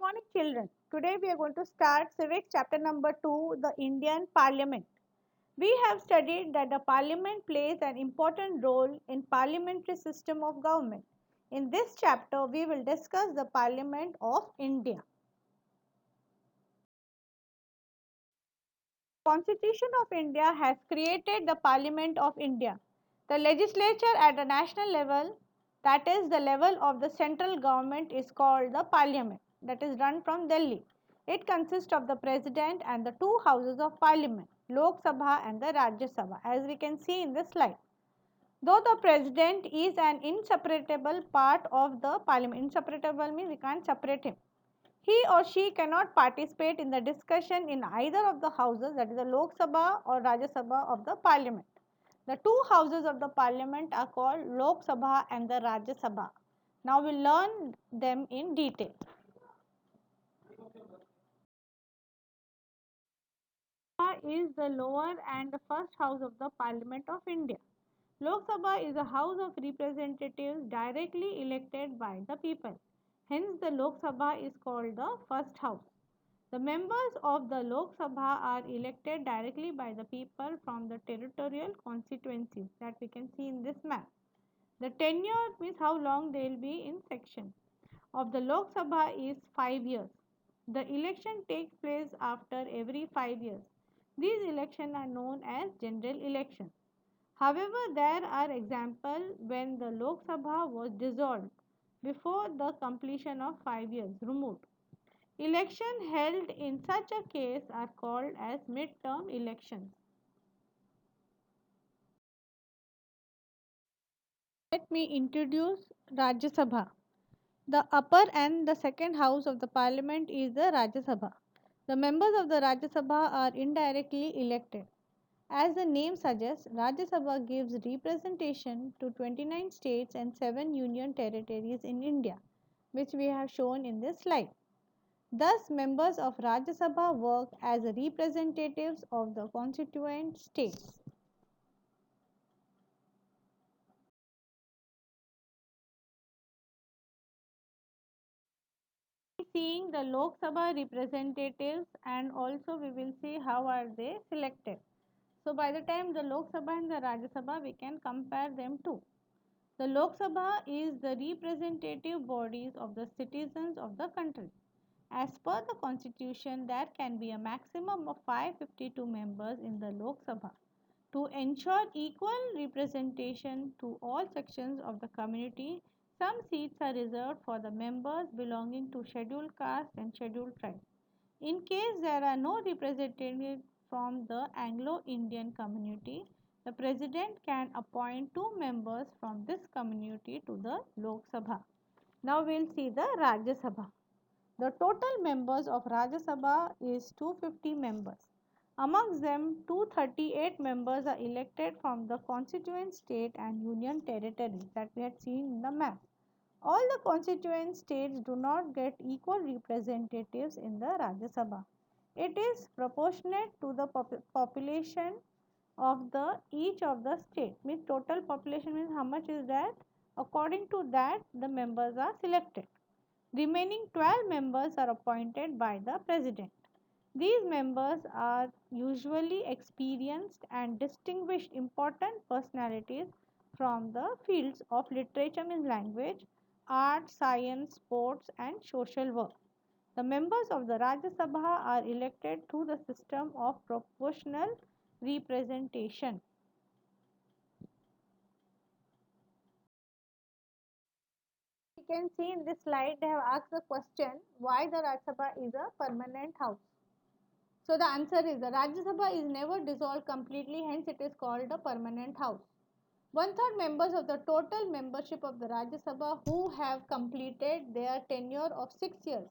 Morning children. Today we are going to start civics chapter number 2, the Indian Parliament. We have studied that the Parliament plays an important role in parliamentary system of government. In this chapter we will discuss the Parliament of India. Constitution of India has created the Parliament of India. The legislature at the national level, that is the level of the central government, is called the Parliament, that is run from Delhi. It consists of the President and the two houses of Parliament, Lok Sabha and the Rajya Sabha, as we can see in this slide. Though the President is an inseparable part of the Parliament, inseparable means we can't separate him. He or she cannot participate in the discussion in either of the houses, that is the Lok Sabha or Rajya Sabha of the Parliament. The two houses of the Parliament are called Lok Sabha and the Rajya Sabha. Now we will learn them in detail. Sabha is the lower and the first house of the Parliament of India. Lok Sabha is a house of representatives directly elected by the people. Hence the Lok Sabha is called the first house. The members of the Lok Sabha are elected directly by the people from the territorial constituencies that we can see in this map. The tenure means how long they will be in section of the Lok Sabha is 5 years. The election takes place after every 5 years. These elections are known as general elections. However, there are examples when the Lok Sabha was dissolved before the completion of 5 years removed. Elections held in such a case are called as mid-term elections. Let me introduce Rajya Sabha. The upper and the second house of the parliament is the Rajya Sabha. The members of the Rajya Sabha are indirectly elected. As the name suggests, Rajya Sabha gives representation to 29 states and 7 union territories in India, which we have shown in this slide. Thus, members of Rajya Sabha work as representatives of the constituent states. Seeing the Lok Sabha representatives, and also we will see how are they selected. So by the time the Lok Sabha and the Rajya Sabha we can compare them too. The Lok Sabha is the representative bodies of the citizens of the country. As per the constitution, there can be a maximum of 552 members in the Lok Sabha. To ensure equal representation to all sections of the community, some seats are reserved for the members belonging to scheduled caste and scheduled tribes. In case there are no representatives from the Anglo-Indian community, the President can appoint two members from this community to the Lok Sabha. Now we will see the Rajya Sabha. The total members of Rajya Sabha is 250 members. Amongst them, 238 members are elected from the constituent state and union territories that we had seen in the map. All the constituent states do not get equal representatives in the Rajya Sabha. It is proportionate to the population of the each of the state. Means total population means how much is that? According to that, the members are selected. Remaining 12 members are appointed by the President. These members are usually experienced and distinguished important personalities from the fields of literature and language, art, science, sports and social work. The members of the Rajya Sabha are elected through the system of proportional representation. You can see in this slide they have asked the question why the Rajya Sabha is a permanent house. So the answer is the Rajya Sabha is never dissolved completely, hence it is called a permanent house. One-third members of the total membership of the Rajya Sabha who have completed their tenure of 6 years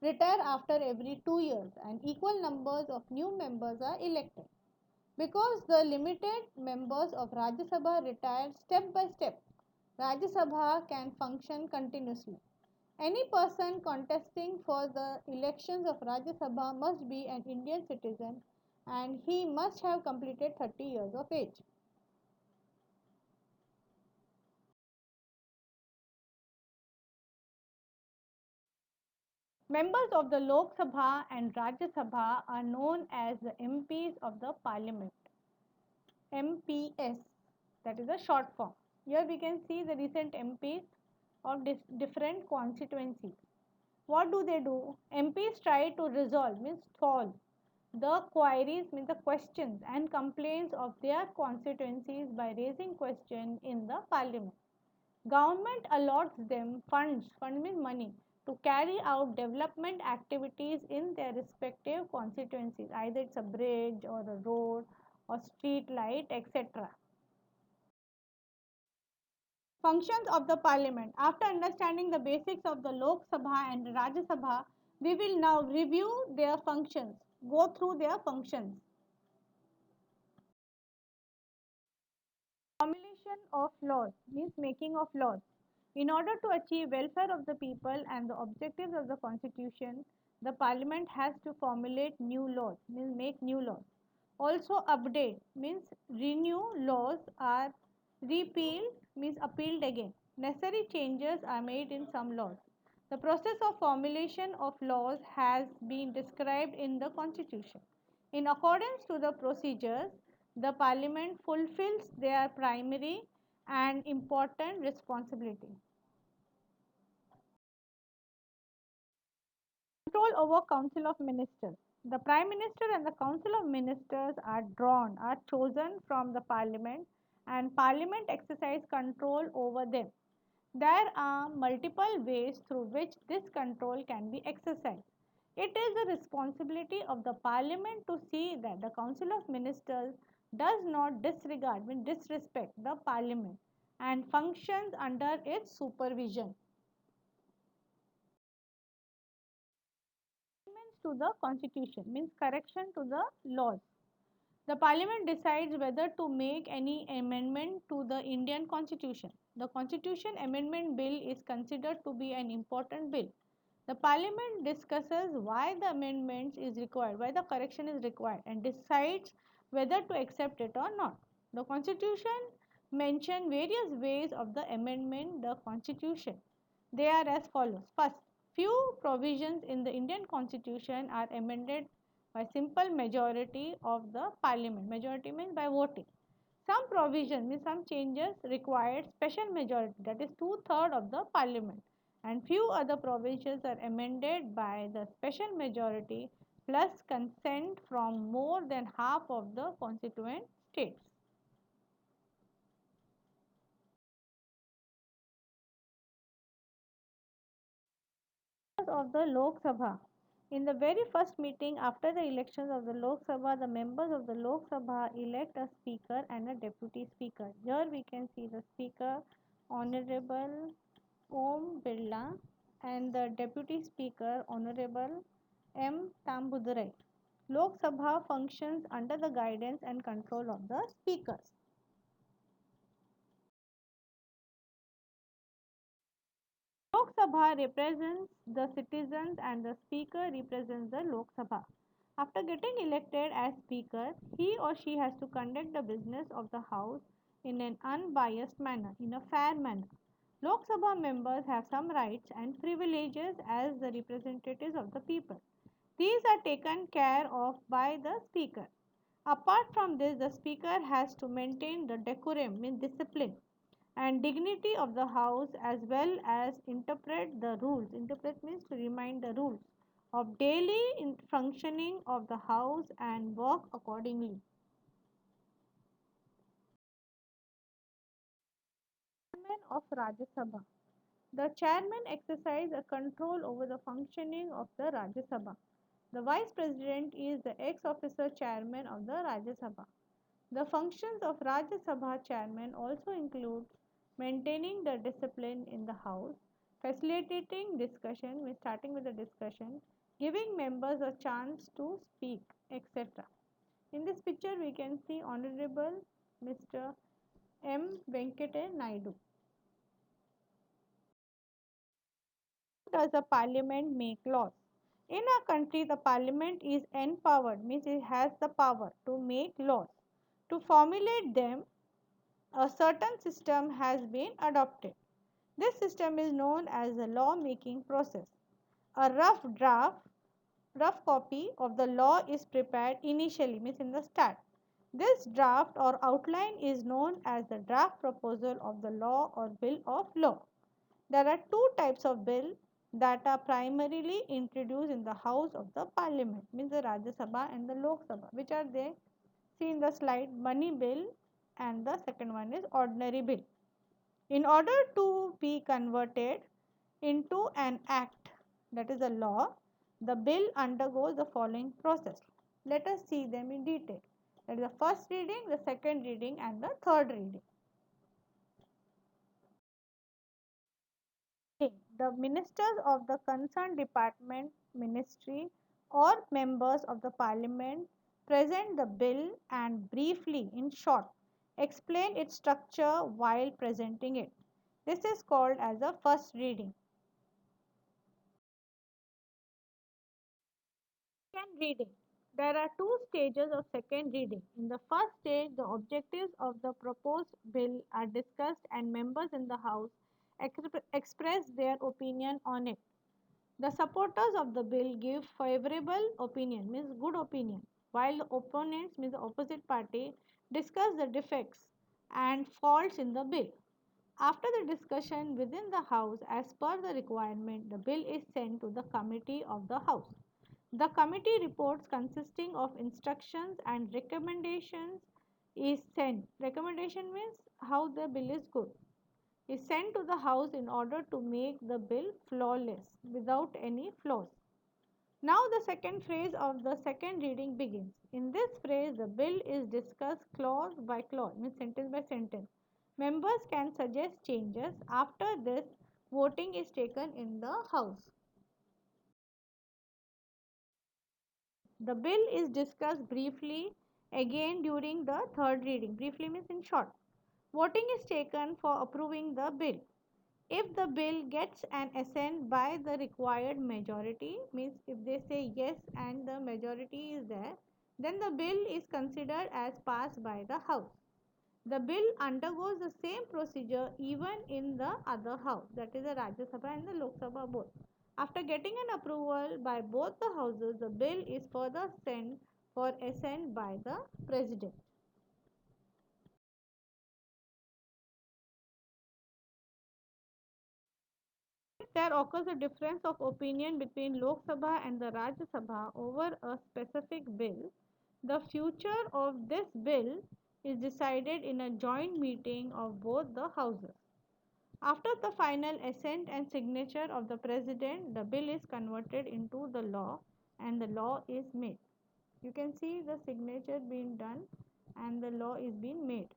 retire after every 2 years and equal numbers of new members are elected. Because the limited members of Rajya Sabha retire step by step, Rajya Sabha can function continuously. Any person contesting for the elections of Rajya Sabha must be an Indian citizen and he must have completed 30 years of age. Members of the Lok Sabha and Rajya Sabha are known as the MPs of the Parliament. MPS, that is a short form. Here we can see the recent MPs of different constituencies. What do? MPs try to resolve, means solve the queries, means the questions and complaints of their constituencies by raising questions in the parliament. Government allots them funds, fund means money, to carry out development activities in their respective constituencies, either it's a bridge or a road or street light, etc. Functions of the parliament. After understanding the basics of the Lok Sabha and Rajya Sabha, we will now review their functions, go through their functions. Formulation of laws means making of laws. In order to achieve welfare of the people and the objectives of the constitution, the parliament has to formulate new laws, means make new laws. Also update means renew laws are repealed means appealed again. Necessary changes are made in some laws. The process of formulation of laws has been described in the constitution. In accordance to the procedures, the parliament fulfills their primary and important responsibility. Control over Council of Ministers. The Prime Minister and the Council of Ministers are chosen from the Parliament, and Parliament exercise control over them. There are multiple ways through which this control can be exercised. It is the responsibility of the Parliament to see that the Council of Ministers does not disregard, mean disrespect the Parliament and functions under its supervision. Amendments to the Constitution means correction to the laws. The Parliament decides whether to make any amendment to the Indian Constitution. The Constitution Amendment Bill is considered to be an important bill. The Parliament discusses why the amendment is required, why the correction is required, and decides whether to accept it or not. The Constitution mentions various ways of the amendment the Constitution. They are as follows. First, few provisions in the Indian Constitution are amended by simple majority of the Parliament. Majority means by voting. Some provisions means some changes required special majority, that is two-thirds of the Parliament, and few other provisions are amended by the special majority plus consent from more than half of the constituent states. Of the Lok Sabha. In the very first meeting after the elections of the Lok Sabha, the members of the Lok Sabha elect a speaker and a deputy speaker. Here we can see the speaker, Honorable Om Birla, and the deputy speaker, Honorable M. Tambudurai. Lok Sabha functions under the guidance and control of the speakers. Lok Sabha represents the citizens and the speaker represents the Lok Sabha. After getting elected as speaker, he or she has to conduct the business of the house in an unbiased manner, in a fair manner. Lok Sabha members have some rights and privileges as the representatives of the people. These are taken care of by the speaker. Apart from this, the speaker has to maintain the decorum, means discipline, and dignity of the house as well as interpret the rules. Interpret means to remind the rules of daily functioning of the house and work accordingly. Chairman of Rajya Sabha. The chairman exercises a control over the functioning of the Rajya Sabha. The vice president is the ex-officer chairman of the Rajya Sabha. The functions of Rajya Sabha chairman also include maintaining the discipline in the house, facilitating discussion, starting with the discussion, giving members a chance to speak, etc. In this picture, we can see Honorable Mr. M. Venkata Naidu. Does the parliament make laws? In our country, the parliament is empowered, means it has the power to make laws. To formulate them, a certain system has been adopted. This system is known as the law making process. A rough copy of the law is prepared initially, means in the start. This draft or outline is known as the draft proposal of the law or bill of law. There are two types of bill that are primarily introduced in the house of the parliament, means the Rajya Sabha and the Lok Sabha. Which are they? See in the slide, money bill and the second one is ordinary bill. In order to be converted into an act, that is a law, the bill undergoes the following process. Let us see them in detail. That is the first reading, the second reading and the third reading. The ministers of the concerned department, ministry or members of the parliament present the bill and briefly, in short, explain its structure while presenting it. This is called as a first reading. Second reading. There are two stages of second reading. In the first stage, the objectives of the proposed bill are discussed and members in the House express their opinion on it. The supporters of the bill give favorable opinion, means good opinion, while the opponents, means the opposite party, discuss the defects and faults in the bill. After the discussion within the House, as per the requirement, the bill is sent to the committee of the House. The committee reports consisting of instructions and recommendations is sent. Recommendation means how the bill is good. Is sent to the House in order to make the bill flawless without any flaws. Now the second phase of the second reading begins. In this phase, the bill is discussed clause by clause, means sentence by sentence. Members can suggest changes. After this, voting is taken in the House. The bill is discussed briefly again during the third reading. Briefly means in short. Voting is taken for approving the bill. If the bill gets an assent by the required majority, means if they say yes and the majority is there, then the bill is considered as passed by the House. The bill undergoes the same procedure even in the other house, that is the Rajya Sabha and the Lok Sabha both. After getting an approval by both the houses, the bill is further sent for assent by the President. If there occurs a difference of opinion between Lok Sabha and the Rajya Sabha over a specific bill, the future of this bill is decided in a joint meeting of both the houses. After the final assent and signature of the President, the bill is converted into the law and the law is made. You can see the signature being done and the law is being made.